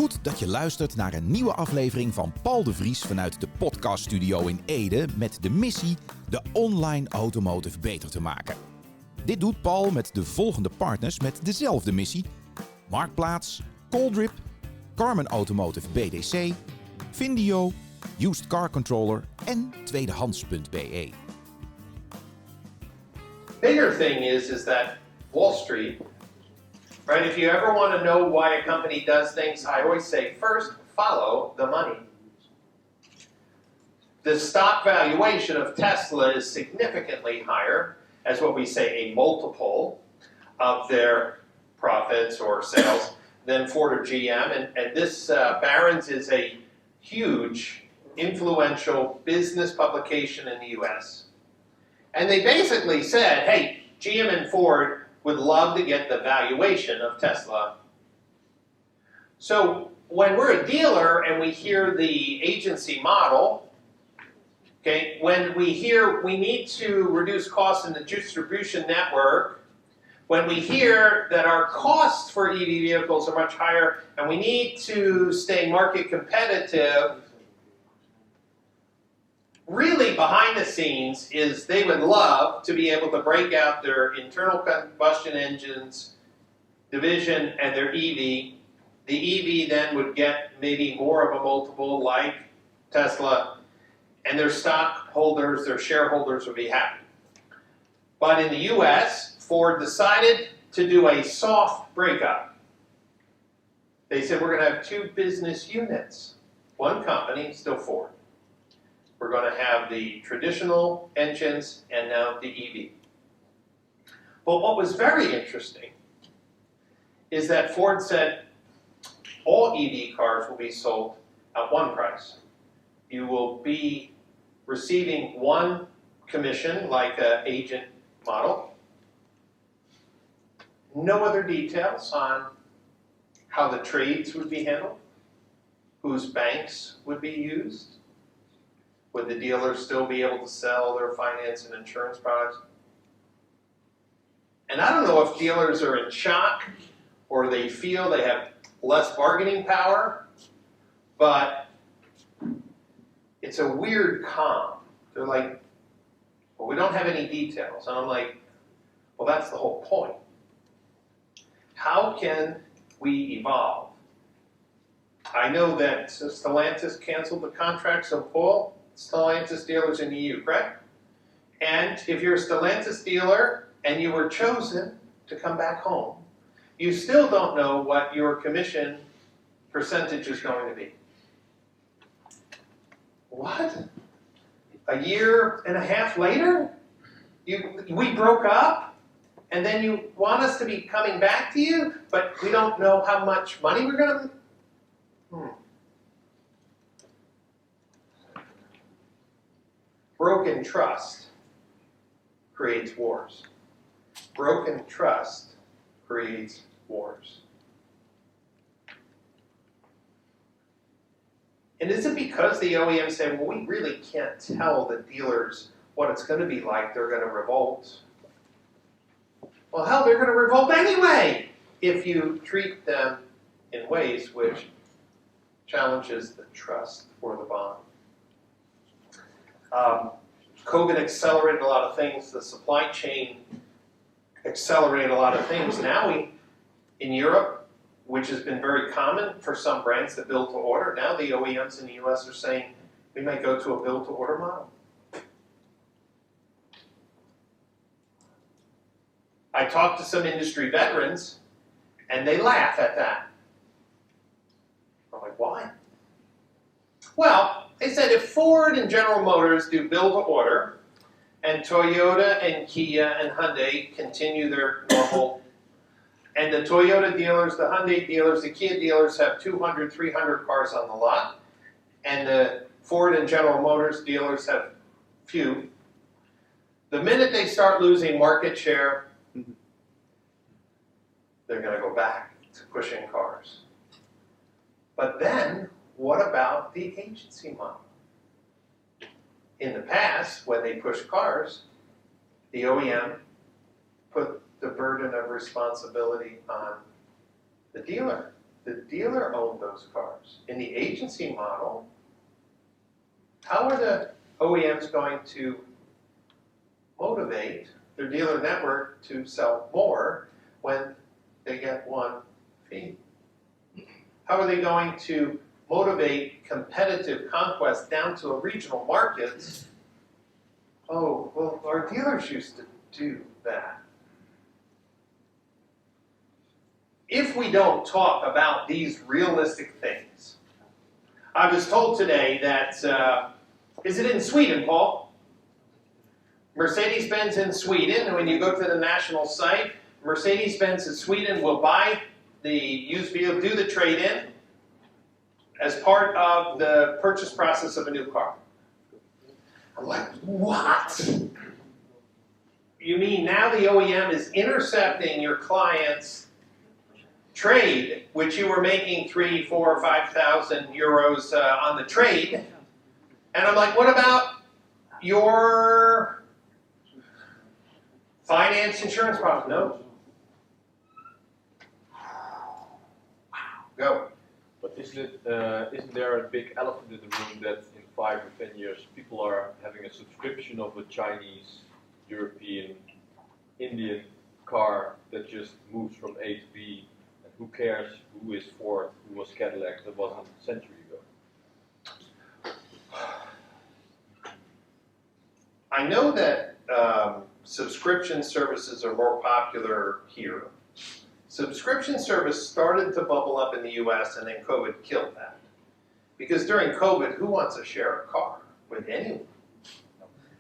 Goed dat je luistert naar een nieuwe aflevering van Paul de Vries vanuit de podcaststudio in Ede met de missie de online automotive beter te maken. Dit doet Paul met de volgende partners met dezelfde missie: Marktplaats, Coldrip, Carmen Automotive BDC, Vindio, Used Car Controller en tweedehands.be. Bigger thing is that Wall Street, right? If you ever want to know why a company does things, I always say first follow the money. The stock valuation of Tesla is significantly higher, as what we say a multiple of their profits or sales, than Ford or GM. And this Barron's is a huge, influential business publication in the US. And they basically said, hey, GM and Ford would love to get the valuation of Tesla. So when we're a dealer and we hear the agency model, okay, when we hear we need to reduce costs in the distribution network, when we hear that our costs for EV vehicles are much higher and we need to stay market competitive, really behind the scenes is they would love to be able to break out their internal combustion engines division and their EV. The EV then would get maybe more of a multiple like Tesla, and their stockholders, their shareholders would be happy. But in the US, Ford decided to do a soft breakup. They said we're going to have two business units. One company, still Ford. We're going to have the traditional engines and now the EV. But what was very interesting is that Ford said all EV cars will be sold at one price. You will be receiving one commission like an agent model. No other details on how the trades would be handled, whose banks would be used. Would the dealers still be able to sell their finance and insurance products? And I don't know if dealers are in shock or they feel they have less bargaining power, but it's a weird calm. They're like, well, we don't have any details. And I'm like, well, that's the whole point. How can we evolve? I know that Stellantis canceled the contracts of all Stellantis dealers in the EU, correct? And if you're a Stellantis dealer and you were chosen to come back home, you still don't know what your commission percentage is going to be. What? A year and a half later? We broke up, and then you want us to be coming back to you, but we don't know how much money we're going to... Broken trust creates wars. Broken trust creates wars. And is it because the OEMs say, well, we really can't tell the dealers what it's going to be like, they're going to revolt? Well, hell, they're going to revolt anyway if you treat them in ways which challenges the trust or the bond. COVID accelerated a lot of things. The supply chain accelerated a lot of things. Now in Europe, which has been very common for some brands to build to order, now the OEMs in the US are saying we might go to a build to order model. I talked to some industry veterans and they laugh at that. I'm like, why? Well, they said if Ford and General Motors do build to order, and Toyota and Kia and Hyundai continue their normal, and the Toyota dealers, the Hyundai dealers, the Kia dealers have 200, 300 cars on the lot, and the Ford and General Motors dealers have few, the minute they start losing market share, they're going to go back to pushing cars. But then, what about the agency model? In the past, when they pushed cars, the OEM put the burden of responsibility on the dealer. the dealer owned those cars. In the agency model, how are the OEMs going to motivate their dealer network to sell more when they get one fee? How are they going to motivate competitive conquest down to a regional markets? Oh, well, our dealers used to do that. If we don't talk about these realistic things, I was told today that, is it in Sweden, Paul? Mercedes-Benz in Sweden, when you go to the national site, Mercedes-Benz in Sweden will buy the used vehicle, do the trade-in as part of the purchase process of a new car. I'm like, what? You mean now the OEM is intercepting your client's trade, which you were making 3,000, 4,000, 5,000 euros on the trade, and I'm like, what about your finance insurance product? No. Go. But isn't there a big elephant in the room that in 5 or 10 years people are having a subscription of a Chinese, European, Indian car that just moves from A to B? And who cares who is Ford, who was Cadillac, that wasn't a century ago? I know that subscription services are more popular here. Subscription service started to bubble up in the US and then COVID killed that. Because during COVID, who wants to share a car with anyone?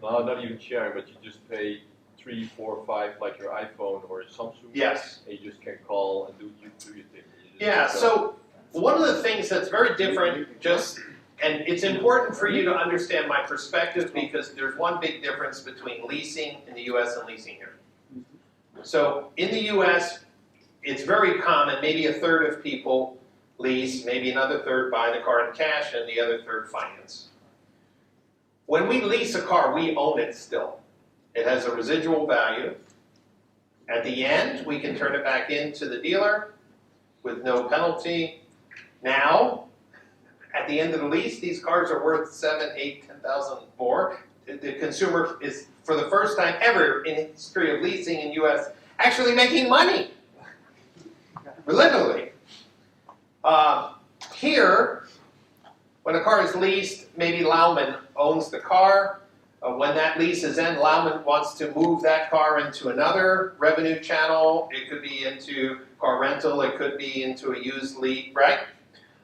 No, not even sharing, but you just pay 3, 4, 5, like your iPhone or Samsung. Yes. And you just can call and do your thing. Yeah, so one of the things that's very different, and it's important for you to understand my perspective because there's one big difference between leasing in the US and leasing here. So in the US, it's very common, maybe a third of people lease, maybe another third buy the car in cash, and the other third finance. When we lease a car, we own it still. It has a residual value. At the end, we can turn it back into the dealer with no penalty. Now, at the end of the lease, these cars are worth 7,000, 8,000, 10,000 more. The consumer is, for the first time ever in the history of leasing in the US, actually making money. Literally. Here, when a car is leased, maybe Lauman owns the car. When that lease is in, Lauman wants to move that car into another revenue channel. It could be into car rental. It could be into a used lead, right?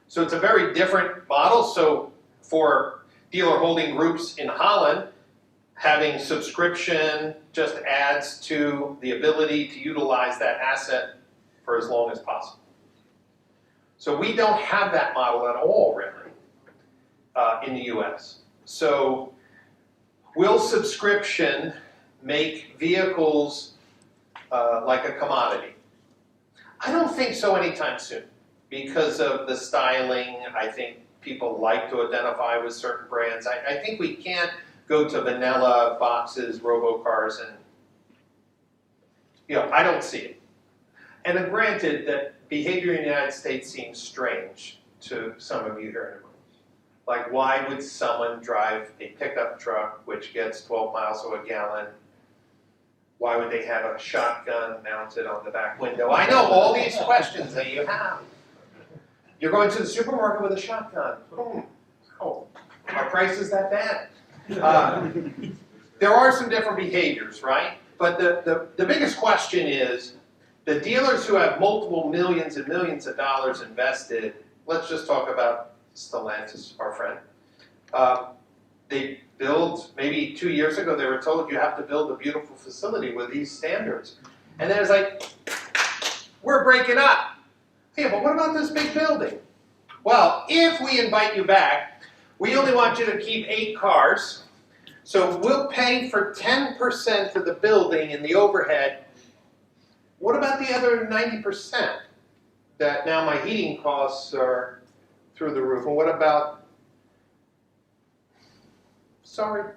So it's a very different model. So for dealer holding groups in Holland, having subscription just adds to the ability to utilize that asset for as long as possible. So we don't have that model at all, really, in the US. So will subscription make vehicles like a commodity? I don't think so anytime soon. Because of the styling, I think people like to identify with certain brands. I think we can't go to vanilla boxes, robocars, and I don't see it. And granted that behavior in the United States seems strange to some of you here in the room. Like, why would someone drive a pickup truck which gets 12 miles to a gallon? Why would they have a shotgun mounted on the back window? I know all these questions that you have. You're going to the supermarket with a shotgun. Oh, are prices that bad? There are some different behaviors, right? But the biggest question is, the dealers who have multiple millions and millions of dollars invested, let's just talk about Stellantis, our friend. They build, maybe 2 years ago, they were told you have to build a beautiful facility with these standards. And then it's like, we're breaking up. Yeah, but what about this big building? Well, if we invite you back, we only want you to keep 8 cars. So we'll pay for 10% of the building and the overhead. What about the other 90%? That now my heating costs are through the roof. And what about, sorry,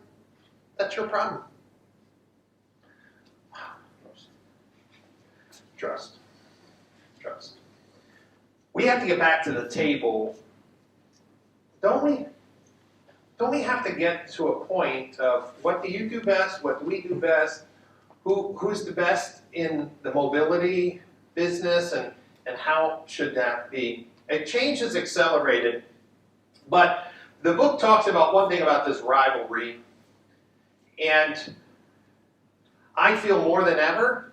that's your problem. Trust. we have to get back to the table, don't we? Don't we have to get to a point of what do you do best, what do we do best, who's the best in the mobility business, and how should that be? Change is accelerated, but the book talks about one thing about this rivalry, and I feel more than ever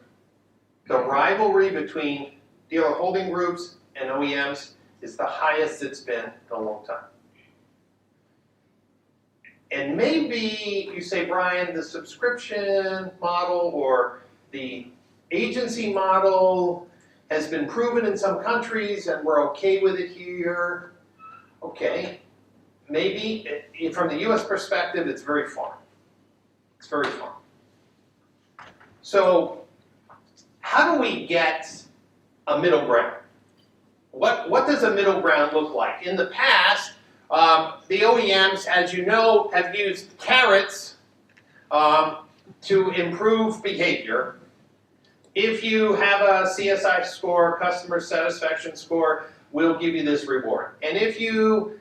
the rivalry between dealer holding groups and OEMs is the highest it's been in a long time. And maybe you say, Brian, the subscription model or the agency model has been proven in some countries and we're okay with it here. Okay, maybe from the US perspective, it's very far. It's very far. So how do we get a middle ground? What does a middle ground look like? In the past, the OEMs, as you know, have used carrots to improve behavior. If you have a CSI score, customer satisfaction score, we'll give you this reward. And if you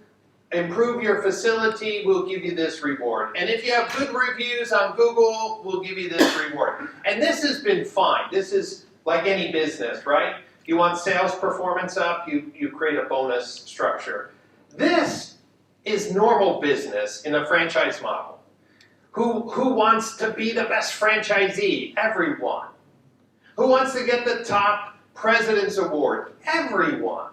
improve your facility, we'll give you this reward. And if you have good reviews on Google, we'll give you this reward. And this has been fine. This is like any business, right? You want sales performance up, you create a bonus structure. This is normal business in a franchise model. Who wants to be the best franchisee? Everyone. Who wants to get the top President's Award? Everyone.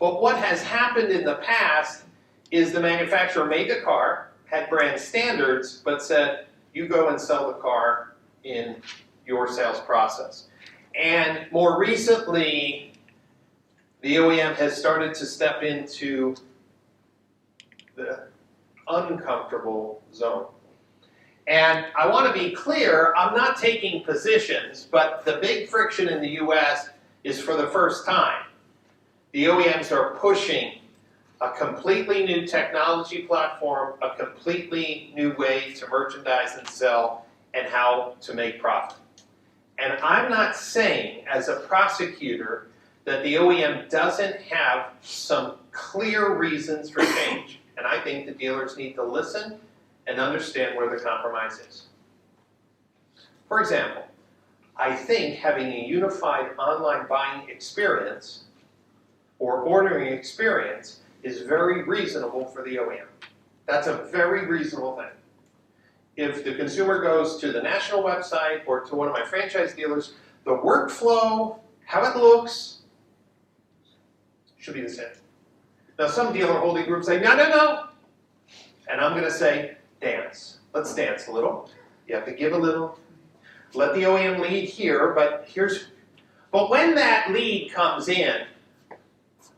But what has happened in the past is the manufacturer made the car, had brand standards, but said, you go and sell the car in your sales process. And more recently, the OEM has started to step into the uncomfortable zone. And I want to be clear, I'm not taking positions, but the big friction in the US is for the first time. The OEMs are pushing a completely new technology platform, a completely new way to merchandise and sell, and how to make profit. And I'm not saying, as a prosecutor, that the OEM doesn't have some clear reasons for change. And I think the dealers need to listen and understand where the compromise is. For example, I think having a unified online buying experience or ordering experience is very reasonable for the OEM. That's a very reasonable thing. If the consumer goes to the national website or to one of my franchise dealers, the workflow, how it looks, should be the same. Now some dealer holding groups say, no, no, no. And I'm going to say, dance. Let's dance a little. You have to give a little. Let the OEM lead here, but when that lead comes in,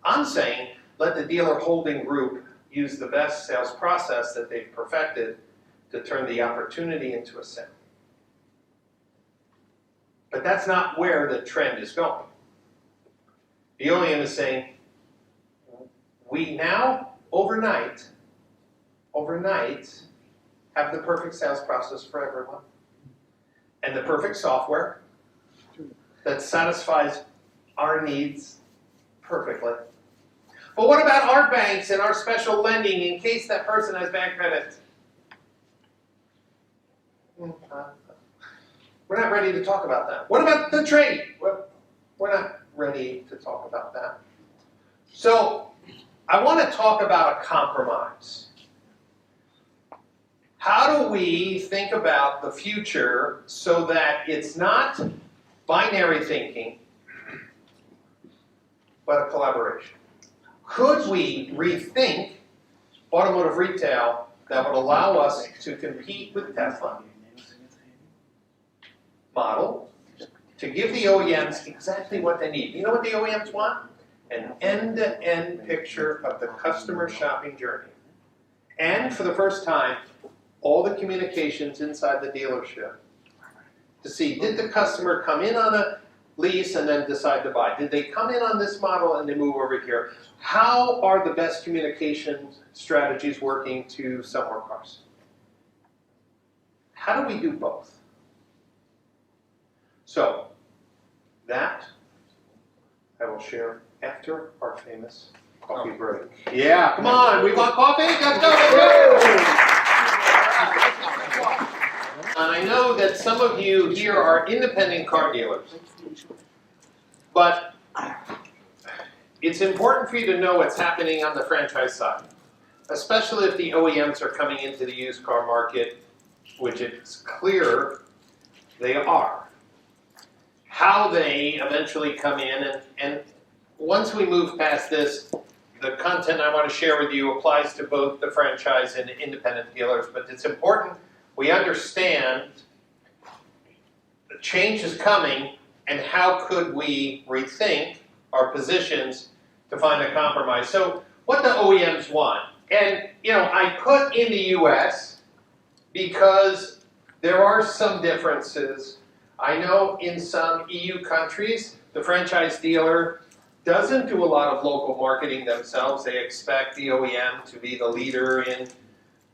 I'm saying let the dealer holding group use the best sales process that they've perfected to turn the opportunity into a sale. But that's not where the trend is going. The OEM is saying, we now, overnight, have the perfect sales process for everyone. And the perfect software that satisfies our needs perfectly. But what about our banks and our special lending in case that person has bad credit? We're not ready to talk about that. What about the trade? We're not ready to talk about that. So I want to talk about a compromise. How do we think about the future so that it's not binary thinking, but a collaboration? Could we rethink automotive retail that would allow us to compete with Tesla model, to give the OEMs exactly what they need? You know what the OEMs want? An end-to-end picture of the customer shopping journey. And for the first time, all the communications inside the dealership to see, did the customer come in on a lease and then decide to buy? Did they come in on this model and they move over here? How are the best communication strategies working to sell more cars? How do we do both? So, that I will share after. after our famous coffee break. Yeah, come on, we want coffee? Let's go, let's go! And I know that some of you here are independent car dealers, but it's important for you to know what's happening on the franchise side, especially if the OEMs are coming into the used car market, which it's clear they are. How they eventually come in, and once we move past this, the content I want to share with you applies to both the franchise and the independent dealers, but it's important we understand the change is coming and how could we rethink our positions to find a compromise. So what the OEMs want, and I put in the US because there are some differences. I know in some EU countries, the franchise dealer doesn't do a lot of local marketing themselves. They expect the OEM to be the leader in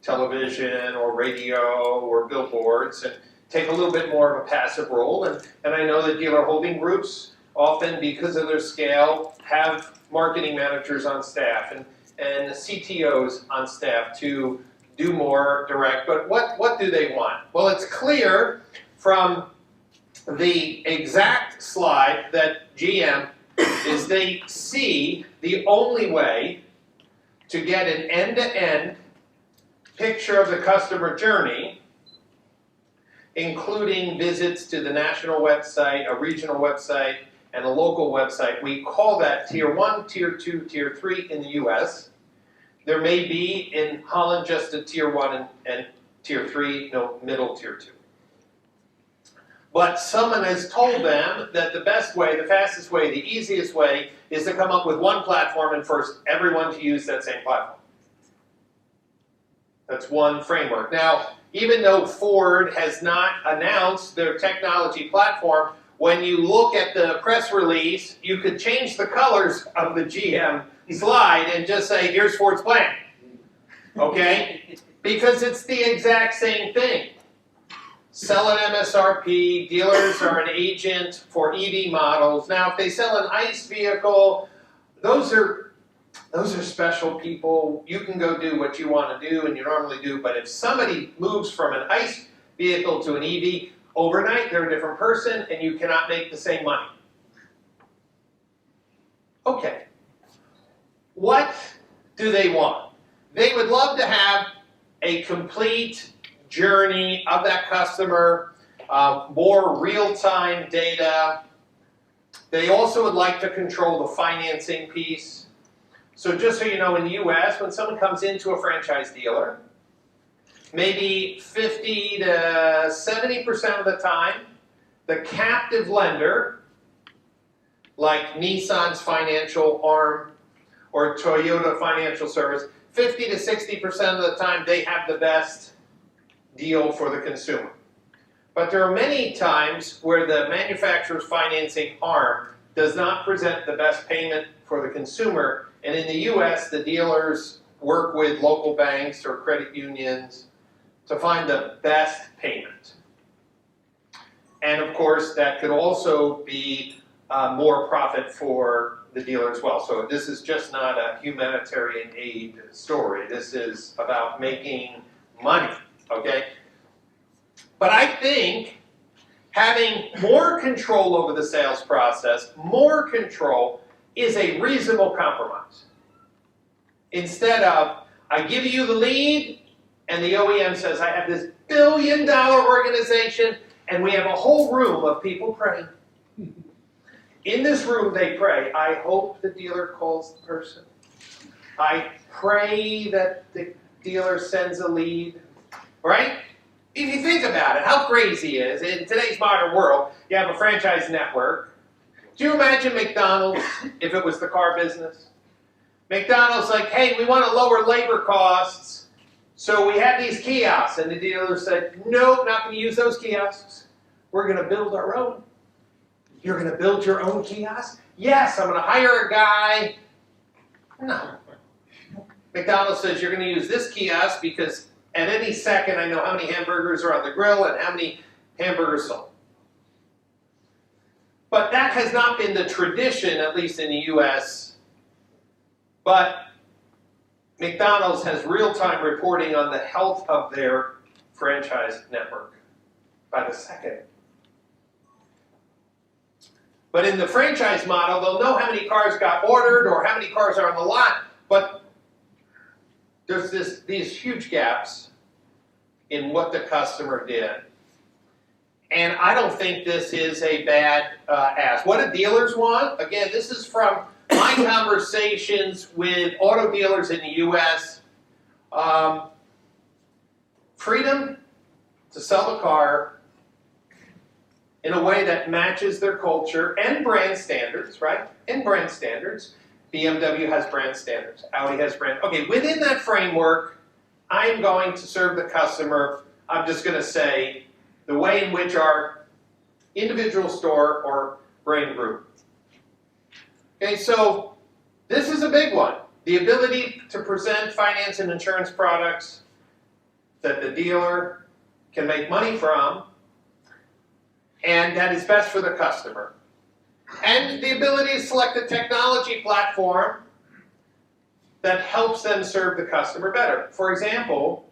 television or radio or billboards and take a little bit more of a passive role. And I know that dealer holding groups often, because of their scale, have marketing managers on staff and CTOs on staff to do more direct. But what do they want? Well, it's clear from the exact slide that GM is they see the only way to get an end-to-end picture of the customer journey, including visits to the national website, a regional website, and a local website. We call that Tier 1, Tier 2, Tier 3 in the US. There may be in Holland just a Tier 1 and Tier 3, no middle Tier 2. But someone has told them that the best way, the fastest way, the easiest way is to come up with one platform and force everyone to use that same platform. That's one framework. Now, even though Ford has not announced their technology platform, when you look at the press release, you could change the colors of the GM slide and just say, here's Ford's plan. Okay? Because it's the exact same thing. Sell an MSRP, dealers are an agent for EV models. Now, if they sell an ICE vehicle, those are special people. You can go do what you want to do and you normally do, but if somebody moves from an ICE vehicle to an EV, overnight they're a different person and you cannot make the same money. Okay. What do they want? They would love to have a complete journey of that customer, more real-time data. They also would like to control the financing piece. So just so you know, in the US, when someone comes into a franchise dealer, maybe 50 to 70% of the time, the captive lender, like Nissan's financial arm or Toyota Financial Service, 50 to 60% of the time they have the best deal for the consumer. But there are many times where the manufacturer's financing arm does not present the best payment for the consumer, and in the US, the dealers work with local banks or credit unions to find the best payment. And of course, that could also be more profit for the dealer as well. So this is just not a humanitarian aid story. This is about making money, okay? But I think having more control over the sales process, more control, is a reasonable compromise. Instead of, I give you the lead, and the OEM says, I have this billion-dollar organization, and we have a whole room of people praying. In this room, they pray, I hope the dealer calls the person. I pray that the dealer sends a lead. Right? If you think about it, how crazy it is, in today's modern world, you have a franchise network. Do you imagine McDonald's if it was the car business? McDonald's like, hey, we want to lower labor costs, so we have these kiosks. And the dealer said, nope, not going to use those kiosks. We're going to build our own. You're going to build your own kiosk? Yes, I'm going to hire a guy. No. McDonald's says you're going to use this kiosk because at any second I know how many hamburgers are on the grill and how many hamburgers sold. But that has not been the tradition, at least in the US, But McDonald's has real-time reporting on the health of their franchise network by the second. But in the franchise model, they'll know how many cars got ordered or how many cars are on the lot, but there's these huge gaps in what the customer did. And I don't think this is a bad ask. What do dealers want? Again, this is from my conversations with auto dealers in the U.S. Freedom to sell the car in a way that matches their culture and brand standards, right? And brand standards. BMW has brand standards. Audi has brand. Okay, within that framework, I'm going to serve the customer. I'm just going to say the way in which our individual store or brand group. Okay, so this is a big one. The ability to present finance and insurance products that the dealer can make money from, and that is best for the customer. And the ability to select a technology platform that helps them serve the customer better. For example,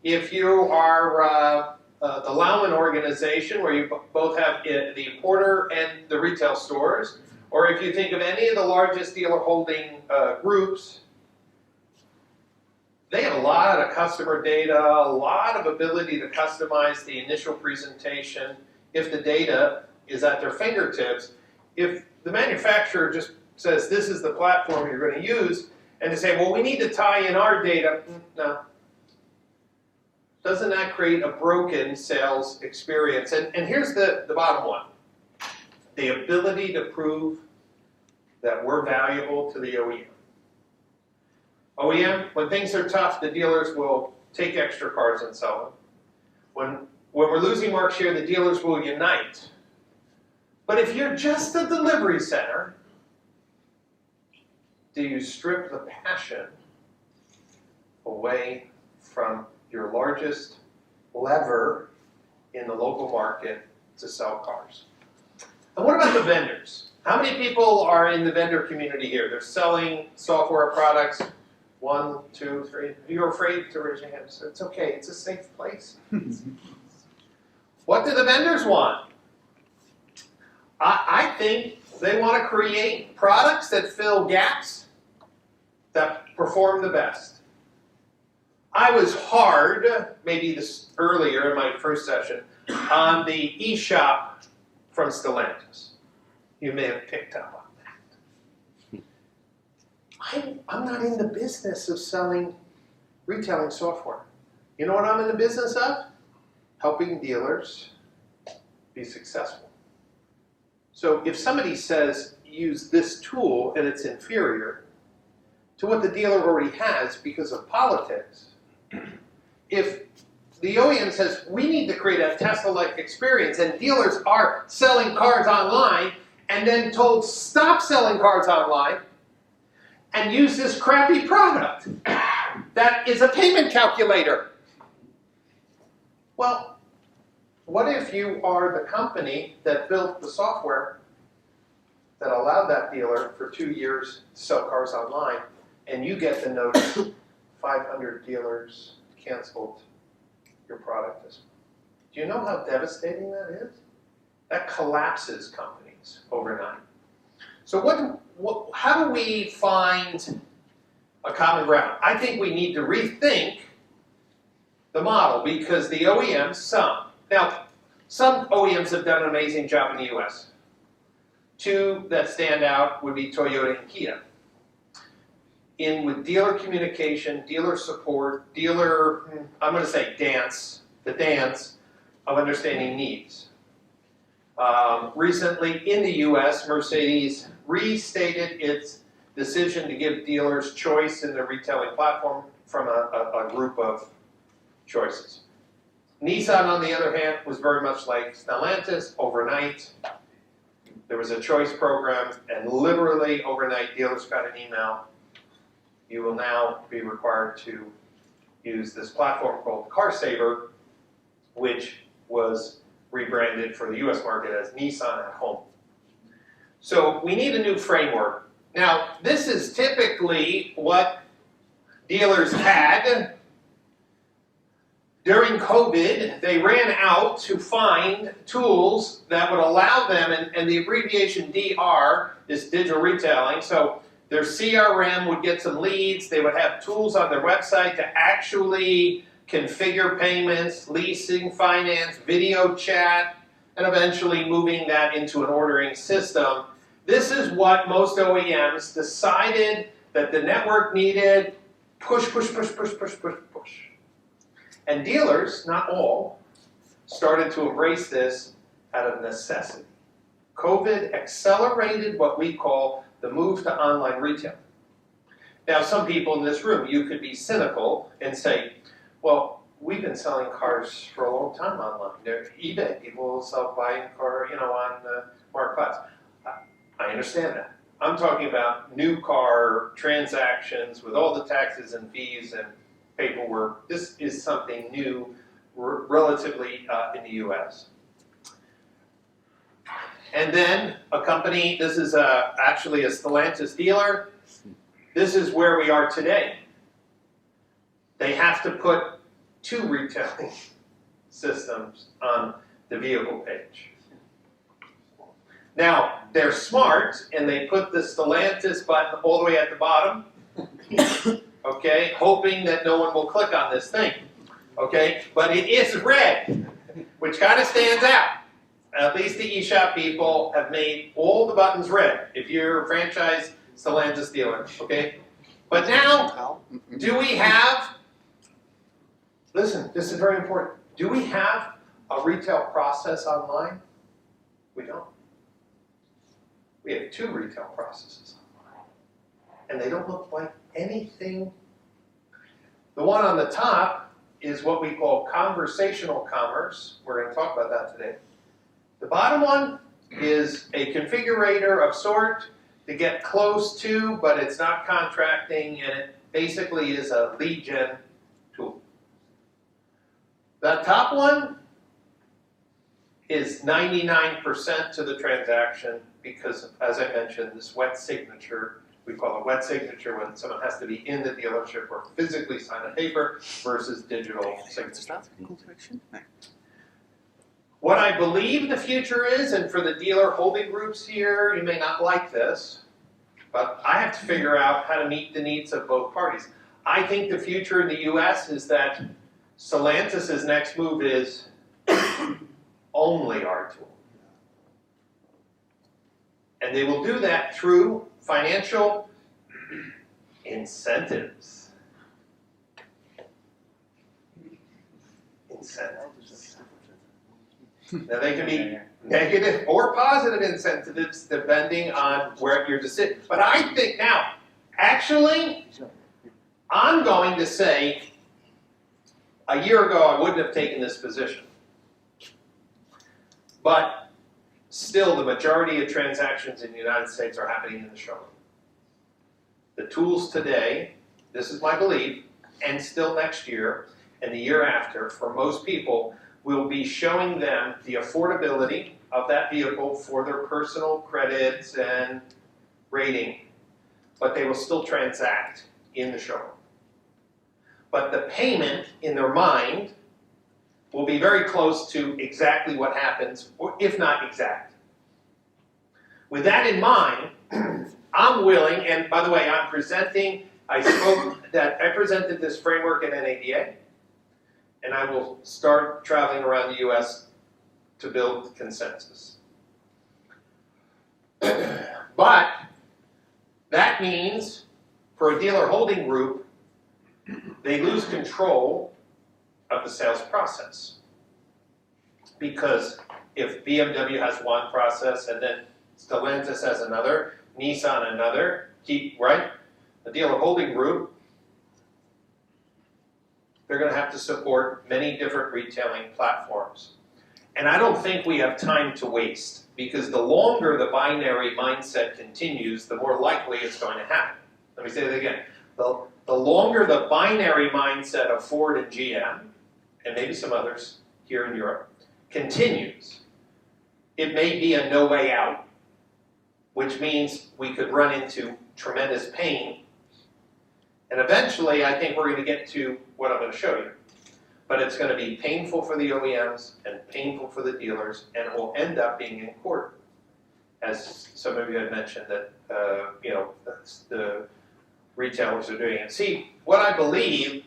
if you are the Lauman organization, where you both have the importer and the retail stores, or if you think of any of the largest dealer holding groups, they have a lot of customer data, a lot of ability to customize the initial presentation if the data is at their fingertips. If the manufacturer just says, this is the platform you're going to use, and they say, well, we need to tie in our data, no. Doesn't that create a broken sales experience? And here's the bottom one. The ability to prove that we're valuable to the OEM. OEM, when things are tough, the dealers will take extra cars and sell them. When we're losing market share, the dealers will unite. But if you're just a delivery center, do you strip the passion away from your largest lever in the local market to sell cars? And what about the vendors? How many people are in the vendor community here? They're selling software products. 1, 2, 3. You're afraid to raise your hands. It's okay. It's a safe place. What do the vendors want? I think they want to create products that fill gaps, that perform the best. I was hard, maybe this earlier in my first session, on the eShop from Stellantis. You may have picked up on that. I'm not in the business of retailing software. You know what I'm in the business of? Helping dealers be successful. So if somebody says, use this tool and it's inferior to what the dealer already has because of politics, if the OEM says, we need to create a Tesla-like experience, and dealers are selling cars online and then told, stop selling cars online and use this crappy product that is a payment calculator. Well, what if you are the company that built the software that allowed that dealer for 2 years to sell cars online, and you get the notice, 500 dealers canceled your product this month? Do you know how devastating that is? That collapses companies overnight. So how do we find a common ground? I think we need to rethink the model, because the OEMs, some OEMs have done an amazing job in the US. Two that stand out would be Toyota and Kia. With dealer communication, dealer support, I'm going to say the dance of understanding needs. Recently in the US, Mercedes restated its decision to give dealers choice in their retailing platform from a group of choices. Nissan, on the other hand, was very much like Stellantis. Overnight, there was a choice program, and literally overnight, dealers got an email. You will now be required to use this platform called CarSaver, which was rebranded for the US market as Nissan at Home. So we need a new framework. Now, this is typically what dealers had. During COVID, they ran out to find tools that would allow them, and the abbreviation DR is digital retailing, so their CRM would get some leads, they would have tools on their website to actually configure payments, leasing, finance, video chat, and eventually moving that into an ordering system. This is what most OEMs decided that the network needed. Push. And dealers, not all, started to embrace this out of necessity. COVID accelerated what we call the move to online retail. Now, some people in this room, you could be cynical and say, well, we've been selling cars for a long time online. They're eBay, people will sell buying a car, on the marketplace. I understand that. I'm talking about new car transactions with all the taxes and fees and paperwork. This is something new, relatively in the US. And then a company, this is actually a Stellantis dealer. This is where we are today. They have to put 2 retailing systems on the vehicle page. Now, they're smart, and they put the Stellantis button all the way at the bottom, okay, hoping that no one will click on this thing, okay? But it is red, which kind of stands out. At least the eShop people have made all the buttons red, if you're a franchise Stellantis dealer, okay? But now, do we have, listen, this is very important, do we have a retail process online? We don't. We have 2 retail processes online, and they don't look like anything. The one on the top is what we call conversational commerce. We're going to talk about that today. The bottom one is a configurator of sort to get close to, but it's not contracting, and it basically is a lead gen tool. The top one is 99% to the transaction because, as I mentioned, this wet signature, we call it wet signature when someone has to be in the dealership or physically sign a paper versus digital signature. What I believe the future is, and for the dealer holding groups here, you may not like this, but I have to figure out how to meet the needs of both parties. I think the future in the US is that Stellantis' next move is only our tool. And they will do that through financial incentives. Incentives. Now they can be negative or positive incentives depending on where your decision. But I think now, actually, I'm going to say, a year ago I wouldn't have taken this position. But still, the majority of transactions in the United States are happening in the showroom. The tools today, this is my belief, and still next year and the year after, for most people, will be showing them the affordability of that vehicle for their personal credits and rating, but they will still transact in the showroom. But the payment in their mind will be very close to exactly what happens, or if not exact. With that in mind, I'm willing, and by the way, I presented this framework in NADA, and I will start traveling around the US to build consensus. But that means for a dealer holding group, they lose control of the sales process. Because if BMW has one process and then Stellantis has another, Nissan another, right? The dealer holding group, they're going to have to support many different retailing platforms. And I don't think we have time to waste, because the longer the binary mindset continues, the more likely it's going to happen. Let me say that again. The longer the binary mindset of Ford and GM, and maybe some others here in Europe, continues, it may be a no way out, which means we could run into tremendous pain. And eventually, I think we're going to get to what I'm going to show you. But it's going to be painful for the OEMs and painful for the dealers, and it will end up being in court. As some of you had mentioned that, the retailers are doing it. See, what I believe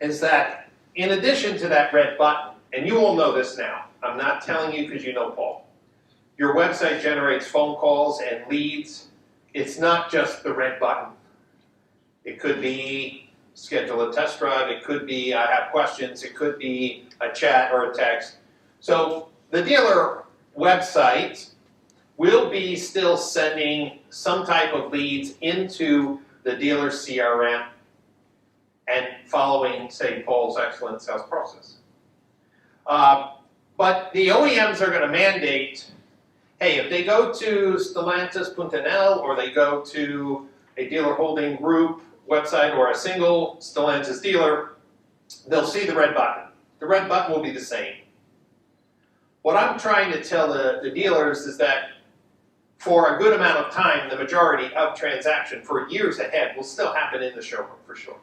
is that in addition to that red button, and you all know this now, I'm not telling you because you know Paul. Your website generates phone calls and leads. It's not just the red button. It could be schedule a test drive. It could be I have questions. It could be a chat or a text. So the dealer website will be still sending some type of leads into the dealer's CRM and following, say, Paul's excellent sales process. But the OEMs are going to mandate, hey, if they go to Stellantis.nl or they go to a dealer holding group website or a single Stellantis dealer, they'll see the red button. The red button will be the same. What I'm trying to tell the dealers is that for a good amount of time, the majority of transaction for years ahead will still happen in the showroom for sure.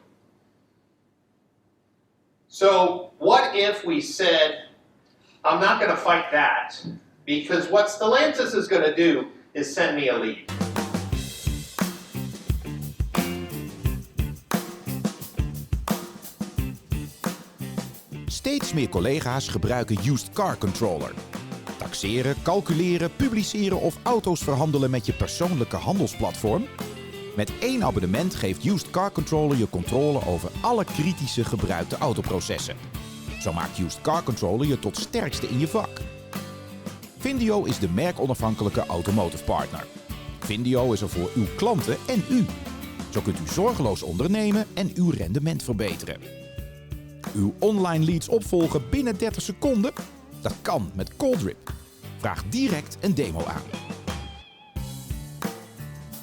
So what if we said, I'm not going to fight that, because what Stellantis is going to do is send me a lead. Steeds meer collega's gebruiken used car controller. Taxeren, calculeren, publiceren of auto's verhandelen met je persoonlijke handelsplatform? Met 1 abonnement geeft Used Car Controller je controle over alle kritische gebruikte autoprocessen. Zo maakt Used Car Controller je tot sterkste in je vak. Vindio is de merkonafhankelijke automotive partner. Vindio is er voor uw klanten en u. Zo kunt u zorgeloos ondernemen en uw rendement verbeteren. Uw online leads opvolgen binnen 30 seconden? Dat kan met Coldrip. Vraag direct een demo aan.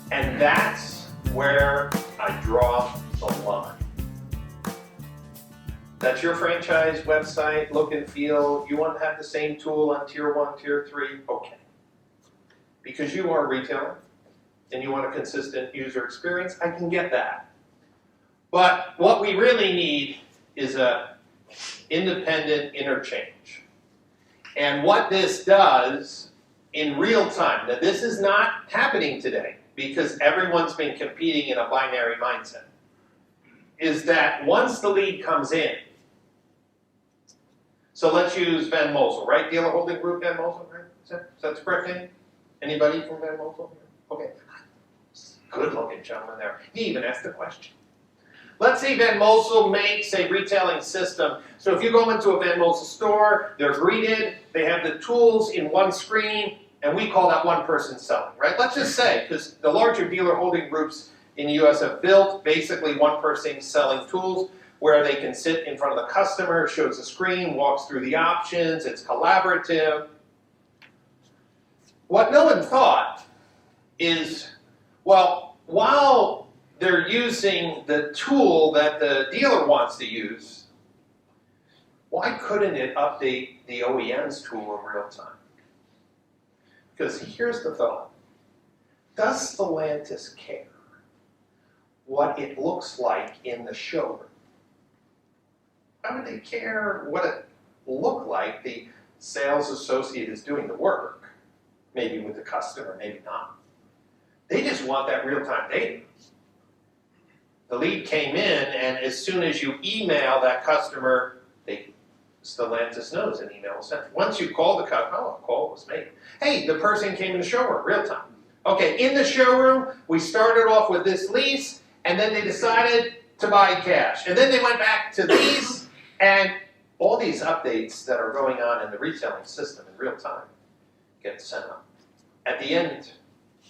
And that's where I draw the line. That's your franchise website, look and feel. You want to have the same tool on tier 1, tier 3? Okay. Because you are a retailer and you want a consistent user experience, I can get that. But what we really need is a independent interchange. And what this does in real time, now this is not happening today because everyone's been competing in a binary mindset, is that once the lead comes in, so let's use Van Mosel, right? Dealer holding group Van Mosel, right? Is that the correct name? Anybody from Van Mosel? Okay. Good looking gentleman there. He even asked the question. Let's say Van Mosel makes a retailing system. So if you go into a Van Mosel store, they're greeted, they have the tools in one screen, and we call that one person selling, right? Let's just say, because the larger dealer holding groups in the US have built basically one person selling tools where they can sit in front of the customer, shows the screen, walks through the options, it's collaborative. What no one thought is, well, while they're using the tool that the dealer wants to use, why couldn't it update the OEM's tool in real time? Because here's the thought. Does Stellantis care what it looks like in the showroom? Why would they care what it looked like? The sales associate is doing the work, maybe with the customer, maybe not. They just want that real-time data. The lead came in, and as soon as you email that customer, Stellantis knows an email was sent. Once you call the customer, oh, a call was made. Hey, the person came in the showroom, real time. Okay, in the showroom, we started off with this lease, and then they decided to buy cash. And then they went back to these, and all these updates that are going on in the retailing system in real time get sent up. At the end,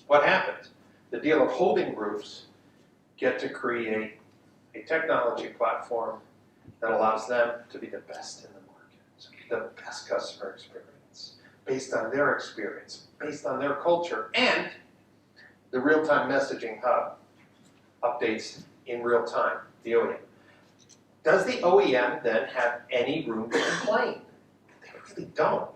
what happens? The dealer holding groups get to create a technology platform that allows them to be the best in the market, the best customer experience, based on their experience, based on their culture, and the real-time messaging hub updates in real time, the OEM. Does the OEM then have any room to complain? They really don't.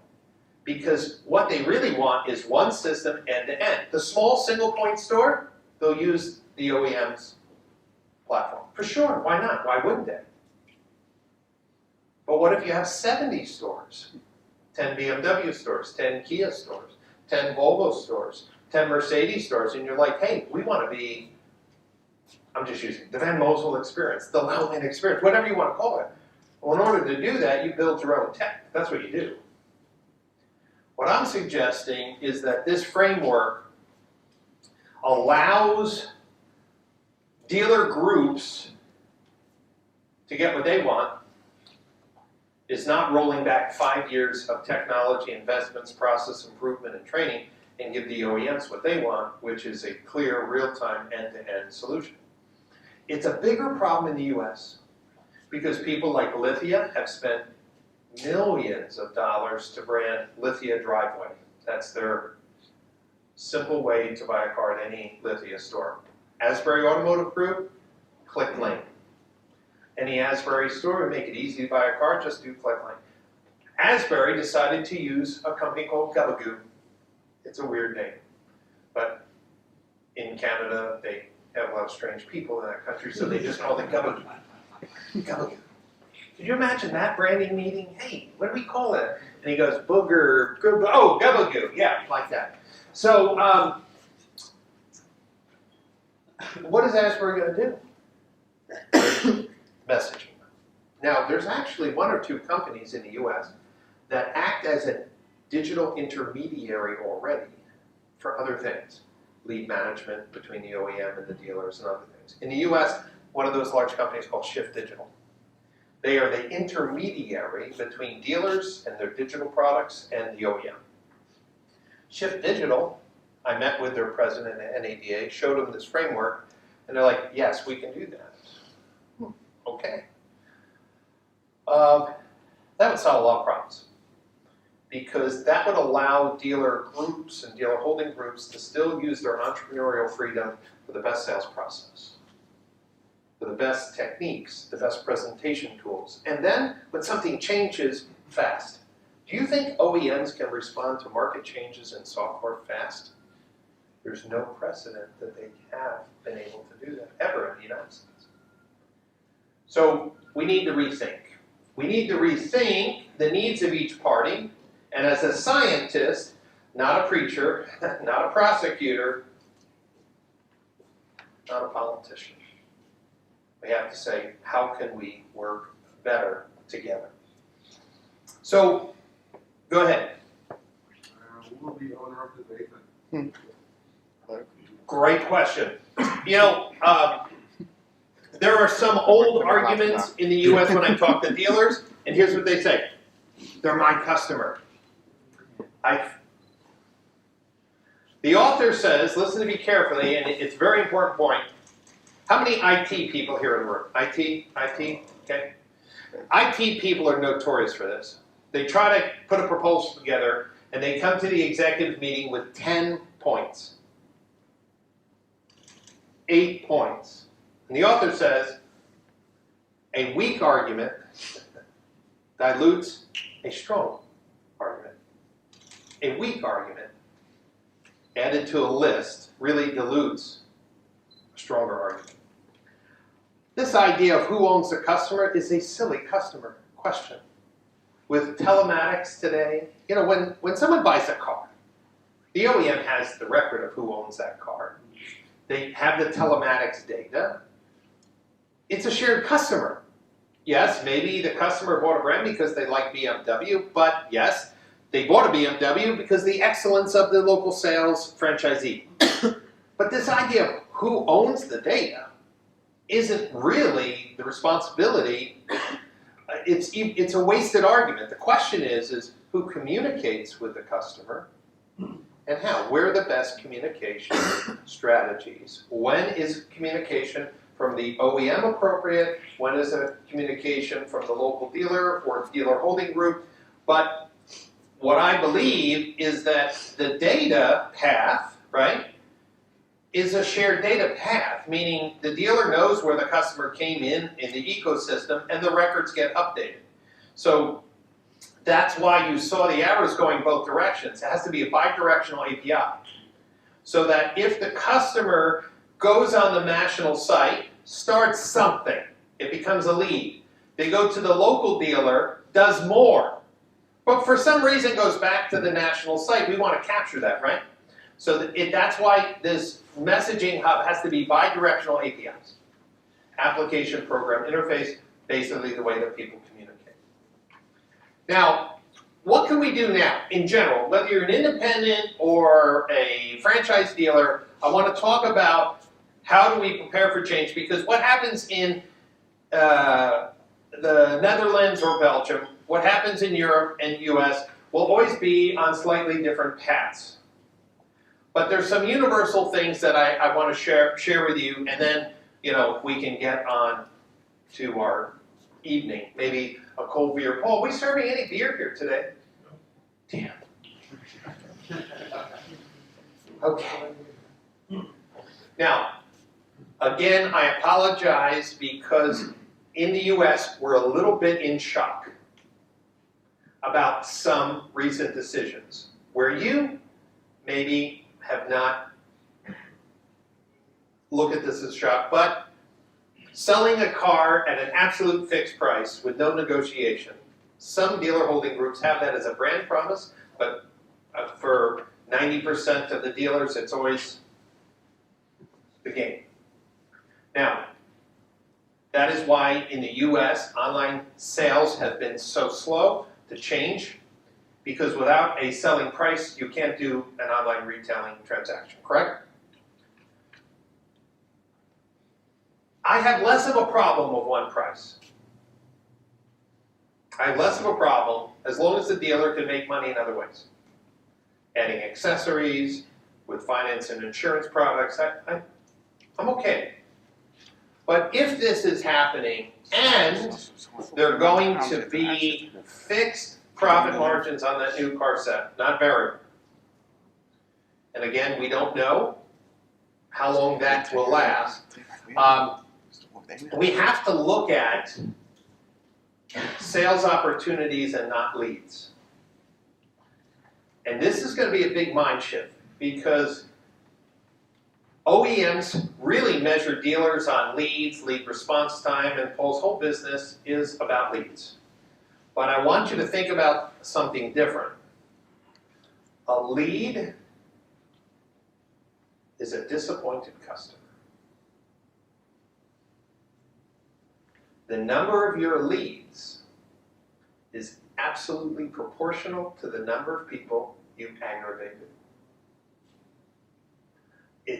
Because what they really want is one system end-to-end. The small single-point store, they'll use the OEM's platform. For sure, why not? Why wouldn't they? But what if you have 70 stores? 10 BMW stores, 10 Kia stores, 10 Volvo stores, 10 Mercedes stores, and you're like, hey, we want to be, I'm just using the Van Mosel experience, the Lowland experience, whatever you want to call it. Well, in order to do that, you build your own tech. That's what you do. What I'm suggesting is that this framework allows dealer groups to get what they want. It's not rolling back 5 years of technology investments, process improvement, and training, and give the OEMs what they want, which is a clear, real-time, end-to-end solution. It's a bigger problem in the US because people like Lithia have spent millions of dollars to brand Lithia Driveway. That's their simple way to buy a car at any Lithia store. Asbury Automotive Group, click link. Any Asbury store would make it easy to buy a car, just do click link. Asbury decided to use a company called Gabagoo. It's a weird name, but in Canada they have a lot of strange people in that country, so they just called it Gabagoo. Gabagoo. Could you imagine that branding meeting? Hey, what do we call it? And he goes, booger, oh, Gabagoo. Yeah, like that. So, what is Asbury going to do? Messaging. Now, there's actually 1 or 2 companies in the US that act as a digital intermediary already for other things. Lead management between the OEM and the dealers and other things. In the US, one of those large companies called Shift Digital. They are the intermediary between dealers and their digital products and the OEM. Shift Digital, I met with their president at NADA, showed them this framework, and they're like, yes, we can do that. Okay. That would solve a lot of problems, because that would allow dealer groups and dealer holding groups to still use their entrepreneurial freedom for the best sales process, for the best techniques, the best presentation tools. And then when something changes, fast. Do you think OEMs can respond to market changes in software fast? There's no precedent that they have been able to do that ever in the United States. So we need to rethink. We need to rethink the needs of each party, and as a scientist, not a preacher, not a prosecutor, not a politician, we have to say, how can we work better together? So, go ahead. Who will be the owner of the data? Great question. You know, there are some old arguments in the US when I talk to dealers, and here's what they say. They're my customer. The author says, listen to me carefully, and it's a very important point. How many IT people here in the room? IT, okay? IT people are notorious for this. They try to put a proposal together, and they come to the executive meeting with 10 points. 8 points. And the author says, a weak argument dilutes a strong argument. A weak argument added to a list really dilutes a stronger argument. This idea of who owns the customer is a silly customer question. With telematics today, you know, when someone buys a car, the OEM has the record of who owns that car. They have the telematics data. It's a shared customer. Yes, maybe the customer bought a brand because they like BMW, but yes, they bought a BMW because the excellence of the local sales franchisee. But this idea of who owns the data isn't really the responsibility. It's a wasted argument. The question is who communicates with the customer and how. Where are the best communication strategies? When is communication from the OEM appropriate? When is a communication from the local dealer or dealer holding group? But what I believe is that the data path, right, is a shared data path, meaning the dealer knows where the customer came in the ecosystem and the records get updated. So that's why you saw the arrows going both directions. It has to be a bidirectional API. So that if the customer goes on the national site, starts something. It becomes a lead. They go to the local dealer, does more. But for some reason goes back to the national site. We want to capture that, right? So that's why this messaging hub has to be bidirectional APIs. Application program interface, basically the way that people communicate. Now, what can we do now in general? Whether you're an independent or a franchise dealer, I want to talk about how do we prepare for change, because what happens in the Netherlands or Belgium, what happens in Europe and US will always be on slightly different paths. But there's some universal things that I want to share with you, and then we can get on to our evening. Maybe a cold beer. Paul, are we serving any beer here today? Damn. Okay. Now, again, I apologize because in the US, we're a little bit in shock about some recent decisions where you maybe have not looked at this as shock, but selling a car at an absolute fixed price with no negotiation, some dealer holding groups have that as a brand promise, but for 90% of the dealers, it's always the game. Now, that is why in the US, online sales have been so slow to change, because without a selling price, you can't do an online retailing transaction, correct? I have less of a problem with one price. I have less of a problem as long as the dealer can make money in other ways. Adding accessories, with finance and insurance products, I'm okay. But if this is happening and they're going to be fixed profit margins on that new car set, not variable. And again, we don't know how long that will last. We have to look at sales opportunities and not leads. And this is going to be a big mind shift because OEMs really measure dealers on leads, lead response time, and Paul's whole business is about leads. But I want you to think about something different. A lead is a disappointed customer. The number of your leads is absolutely proportional to the number of people you've aggravated.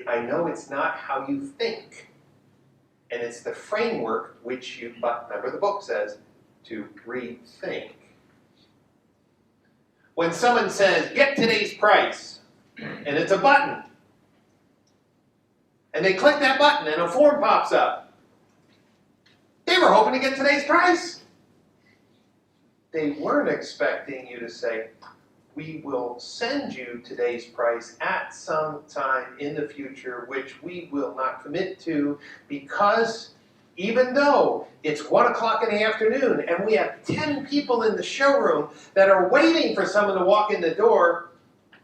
I know it's not how you think, and it's the framework which you, but remember the book says, to rethink. When someone says, get today's price, and it's a button, and they click that button and a form pops up, they were hoping to get today's price. They weren't expecting you to say, we will send you today's price at some time in the future, which we will not commit to, because even though it's 1 o'clock in the afternoon and we have 10 people in the showroom that are waiting for someone to walk in the door,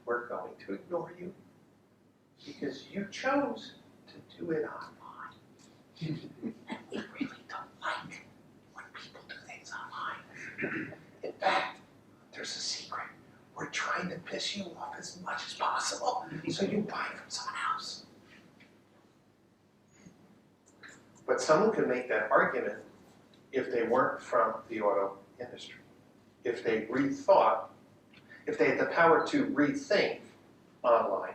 we're going to ignore you because you chose to do it online. We really don't like when people do things online. In fact, there's a secret. We're trying to piss you off as much as possible so you buy from someone else. But someone could make that argument if they weren't from the auto industry. If they rethought, if they had the power to rethink online.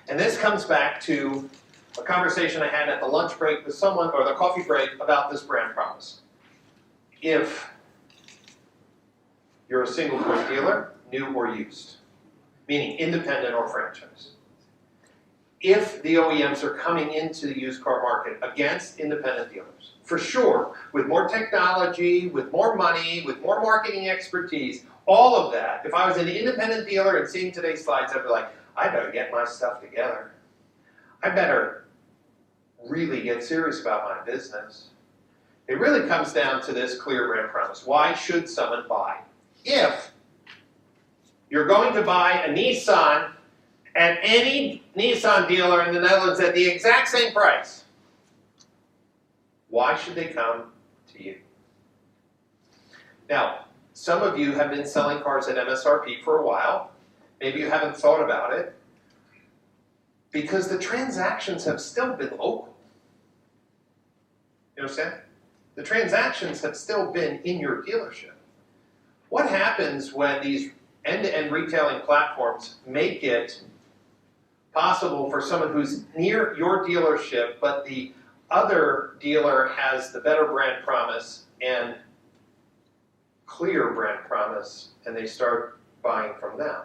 And this comes back to a conversation I had at the lunch break with someone, or the coffee break, about this brand promise. If you're a single point dealer, new or used, meaning independent or franchise. If the OEMs are coming into the used car market against independent dealers, for sure, with more technology, with more money, with more marketing expertise, all of that, if I was an independent dealer and seeing today's slides, I'd be like, I better get my stuff together. I better really get serious about my business. It really comes down to this clear brand promise. Why should someone buy? If you're going to buy a Nissan at any Nissan dealer in the Netherlands at the exact same price, why should they come to you? Now, some of you have been selling cars at MSRP for a while. Maybe you haven't thought about it, because the transactions have still been local. You understand? The transactions have still been in your dealership. What happens when these end-to-end retailing platforms make it possible for someone who's near your dealership, but the other dealer has the better brand promise and clear brand promise, and they start buying from them?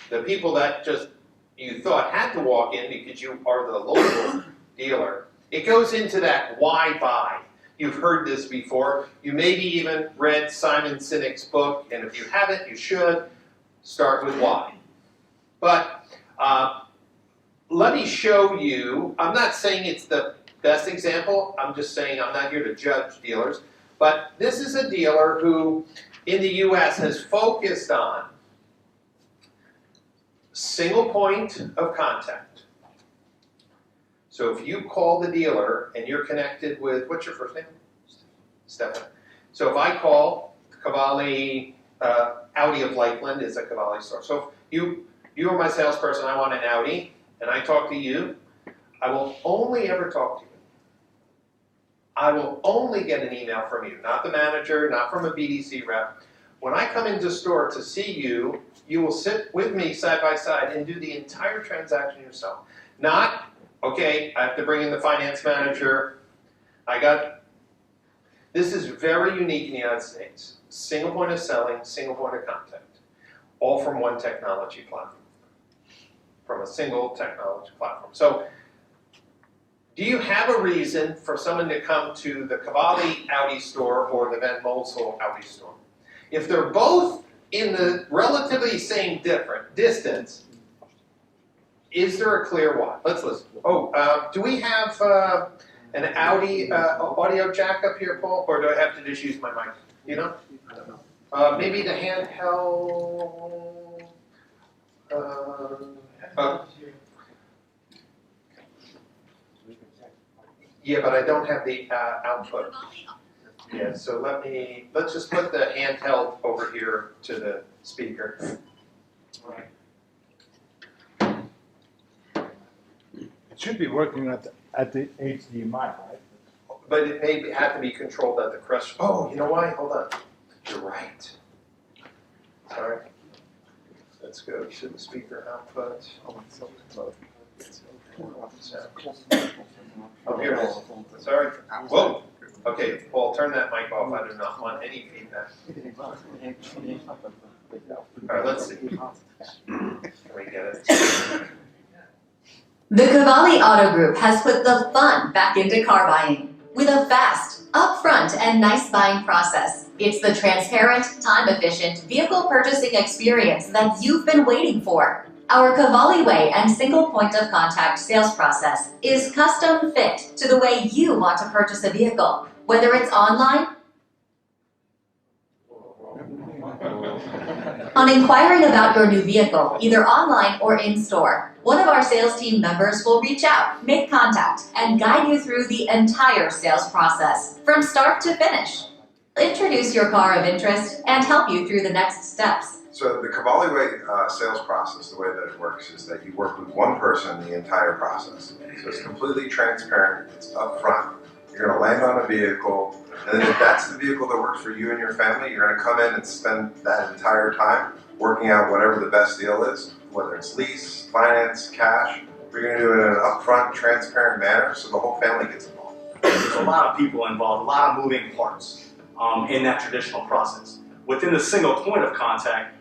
The people that just you thought had to walk in because you are the local dealer, it goes into that why buy. You've heard this before. You maybe even read Simon Sinek's book, and if you haven't, you should. Start with why. But let me show you, I'm not saying it's the best example, I'm just saying I'm not here to judge dealers, but this is a dealer who in the US has focused on single point of contact. So if you call the dealer and you're connected with, what's your first name? Stefan. So if I call Cavalli, Audi of Lakeland is a Cavalli store. So if you are my salesperson, I want an Audi, and I talk to you, I will only ever talk to you. I will only get an email from you, not the manager, not from a BDC rep. When I come into store to see you, you will sit with me side by side and do the entire transaction yourself. Not, okay, I have to bring in the finance manager. This is very unique in the United States. Single point of selling, single point of contact. All from one technology platform. From a single technology platform. So, do you have a reason for someone to come to the Cavalli Audi store or the Van Molsel Audi store? If they're both in the relatively same distance, is there a clear why? Let's listen. Do we have an Audi audio jack up here, Paul? Or do I have to just use my mic? You know? Maybe the handheld... yeah, but I don't have the output. Yeah, so let's just put the handheld over here to the speaker. It should be working at the HDMI, right? But it may have to be controlled at the crush. Oh, you know why? Hold on. You're right. Sorry. Let's go to the speaker output. Oh, here it is. Sorry. Whoa. Okay, Paul, turn that mic off. I do not want any feedback. All right, let's see. Can we get it? The Cavalli Auto Group has put the fun back into car buying with a fast, upfront, and nice buying process. It's the transparent, time-efficient vehicle purchasing experience that you've been waiting for. Our Cavalli Way and single point of contact sales process is custom fit to the way you want to purchase a vehicle, whether it's online, on inquiring about your new vehicle, either online or in-store. One of our sales team members will reach out, make contact, and guide you through the entire sales process, from start to finish. Introduce your car of interest and help you through the next steps. So the Cavalli Way sales process, the way that it works is that you work with one person the entire process. So it's completely transparent, it's upfront. You're going to land on a vehicle, and then if that's the vehicle that works for you and your family, you're going to come in and spend that entire time working out whatever the best deal is, whether it's lease, finance, cash. We're going to do it in an upfront, transparent manner so the whole family gets involved. There's a lot of people involved, a lot of moving parts in that traditional process. Within the single point of contact,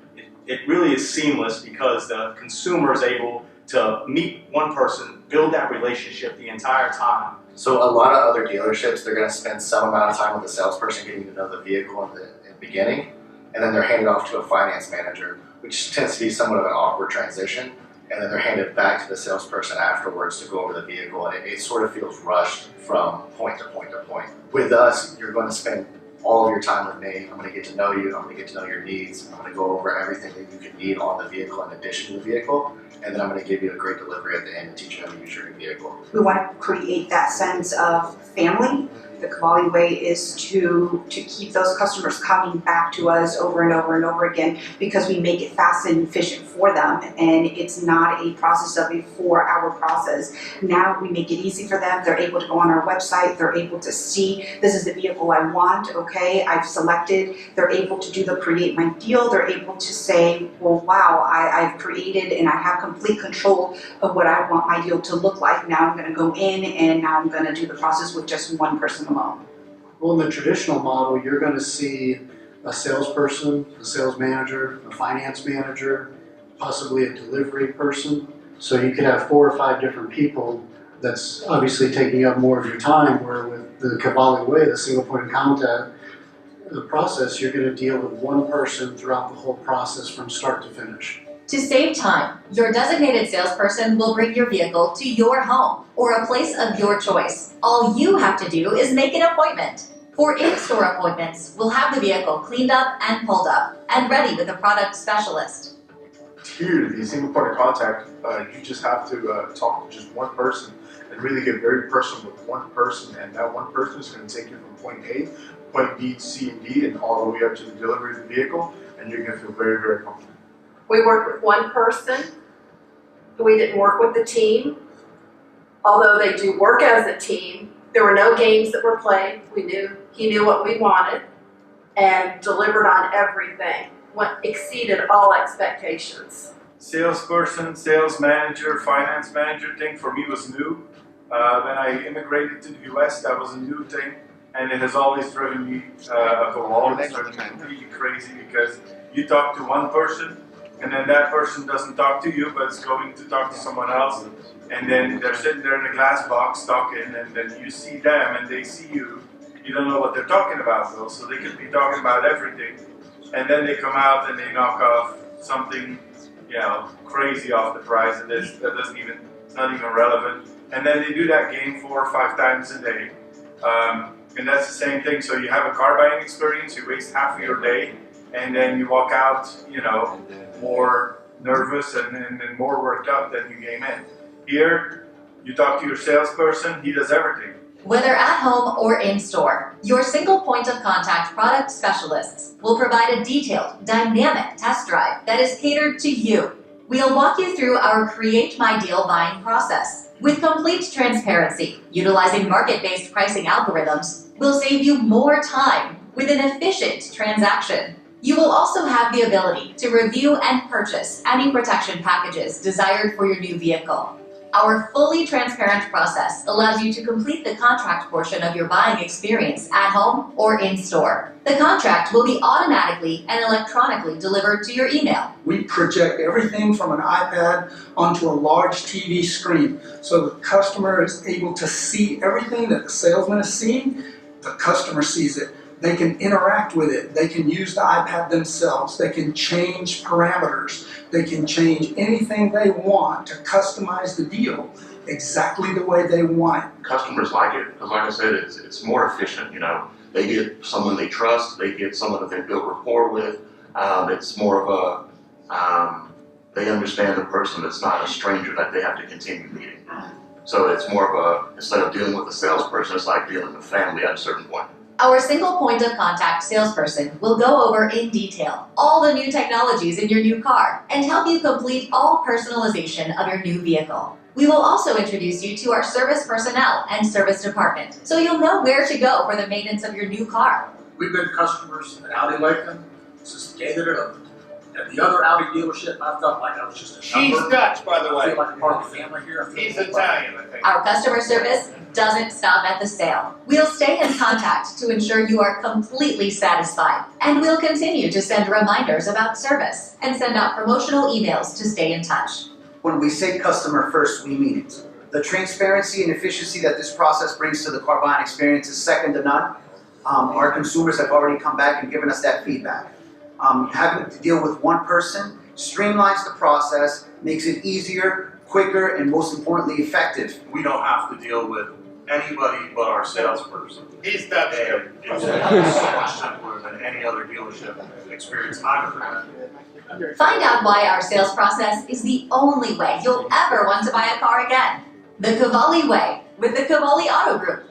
it really is seamless because the consumer is able to meet one person, build that relationship the entire time. So a lot of other dealerships, they're going to spend some amount of time with the salesperson getting to know the vehicle in the beginning, and then they're handed off to a finance manager, which tends to be somewhat of an awkward transition, and then they're handed back to the salesperson afterwards to go over the vehicle, and it sort of feels rushed from point to point to point. With us, you're going to spend all of your time with me. I'm going to get to know you. I'm going to get to know your needs. I'm going to go over everything that you could need on the vehicle in addition to the vehicle. And then I'm going to give you a great delivery at the end and teach you how to use your new vehicle. We want to create that sense of family. The Cavalli way is to keep those customers coming back to us over and over and over again because we make it fast and efficient for them, and it's not a process of a 4-hour process. Now we make it easy for them. They're able to go on our website. They're able to see, this is the vehicle I want, okay, I've selected. They're able to do the create my deal. They're able to say, well, wow, I've created and I have complete control of what I want my deal to look like. Now I'm going to go in and now I'm going to do the process with just one person alone. Well, in the traditional model, you're going to see a salesperson, a sales manager, a finance manager, possibly a delivery person. So you could have 4 or 5 different people. That's obviously taking up more of your time, where with the Cavalli way, the single point of contact, the process, you're going to deal with one person throughout the whole process from start to finish. To save time, your designated salesperson will bring your vehicle to your home or a place of your choice. All you have to do is make an appointment. For in-store appointments, we'll have the vehicle cleaned up and pulled up and ready with a product specialist. Here, the single point of contact, you just have to talk to just one person and really get very personal with one person, and that one person is going to take you from point A, point B, C, and D, and all the way up to the delivery of the vehicle, and you're going to feel very, very comfortable. We worked with one person. We didn't work with the team. Although they do work as a team, there were no games that were played. He knew what we wanted and delivered on everything. Exceeded all expectations. Salesperson, sales manager, finance manager thing for me was new. When I immigrated to the US, that was a new thing, and it has always driven me up a wall. It's driven me really crazy because you talk to one person, and then that person doesn't talk to you, but is going to talk to someone else. And then they're sitting there in a glass box talking, and then you see them and they see you. You don't know what they're talking about though, so they could be talking about everything. And then they come out and they knock off something, crazy off the price, and it's not even relevant. And then they do that game 4 or 5 times a day. And that's the same thing. So you have a car buying experience, you waste half of your day, and then you walk out, more nervous and more worked up than you came in. Here, you talk to your salesperson, he does everything. Whether at home or in-store, your single point of contact product specialists will provide a detailed, dynamic test drive that is catered to you. We'll walk you through our Create My Deal buying process. With complete transparency, utilizing market-based pricing algorithms, will save you more time with an efficient transaction. You will also have the ability to review and purchase any protection packages desired for your new vehicle. Our fully transparent process allows you to complete the contract portion of your buying experience at home or in-store. The contract will be automatically and electronically delivered to your email. We project everything from an iPad onto a large TV screen, so the customer is able to see everything that the salesman is seeing. The customer sees it. They can interact with it. They can use the iPad themselves. They can change parameters. They can change anything they want to customize the deal exactly the way they want it. Customers like it because, like I said, it's more efficient. They get someone they trust. They get someone that they build rapport with. It's more of a they understand the person. That's not a stranger that they have to continue meeting. So it's more of instead of dealing with a salesperson, it's like dealing with family at a certain point. Our single point of contact salesperson will go over in detail all the new technologies in your new car and help you complete all personalization of your new vehicle. We will also introduce you to our service personnel and service department, so you'll know where to go for the maintenance of your new car. We've been customers at Audi Lakeland since the day that it opened. At the other Audi dealership, I felt like I was just a number. She's Dutch, by the way. I feel like a part of the family here. He's Italian, I think. Our customer service doesn't stop at the sale. We'll stay in contact to ensure you are completely satisfied, and we'll continue to send reminders about service and send out promotional emails to stay in touch. When we say customer first, we mean it. The transparency and efficiency that this process brings to the car buying experience is second to none. Our consumers have already come back and given us that feedback. Having to deal with one person streamlines the process, makes it easier, quicker, and most importantly, effective. We don't have to deal with anybody but our salesperson. He's Dutch too. It's so much simpler than any other dealership experience I've ever had. Find out why our sales process is the only way you'll ever want to buy a car again. The Cavalli Way with the Cavalli Auto Group.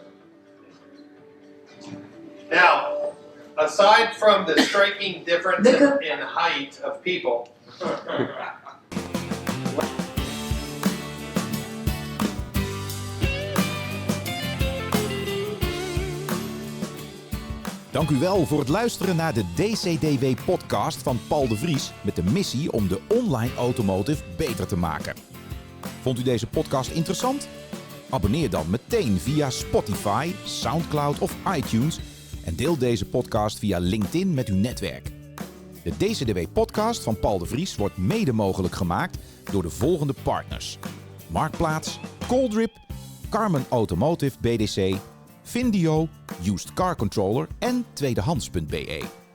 Now, aside from the striking difference in height of people, Dank u wel voor het luisteren naar de DCDW-podcast van Paul de Vries met de missie om de online automotive beter te maken. Vond u deze podcast interessant? Abonneer dan meteen via Spotify, Soundcloud of iTunes en deel deze podcast via LinkedIn met uw netwerk. De DCDW-podcast van Paul de Vries wordt mede mogelijk gemaakt door de volgende partners: Marktplaats, Coldrip, Carmen Automotive BDC, Vindio, Used Car Controller en tweedehands.be.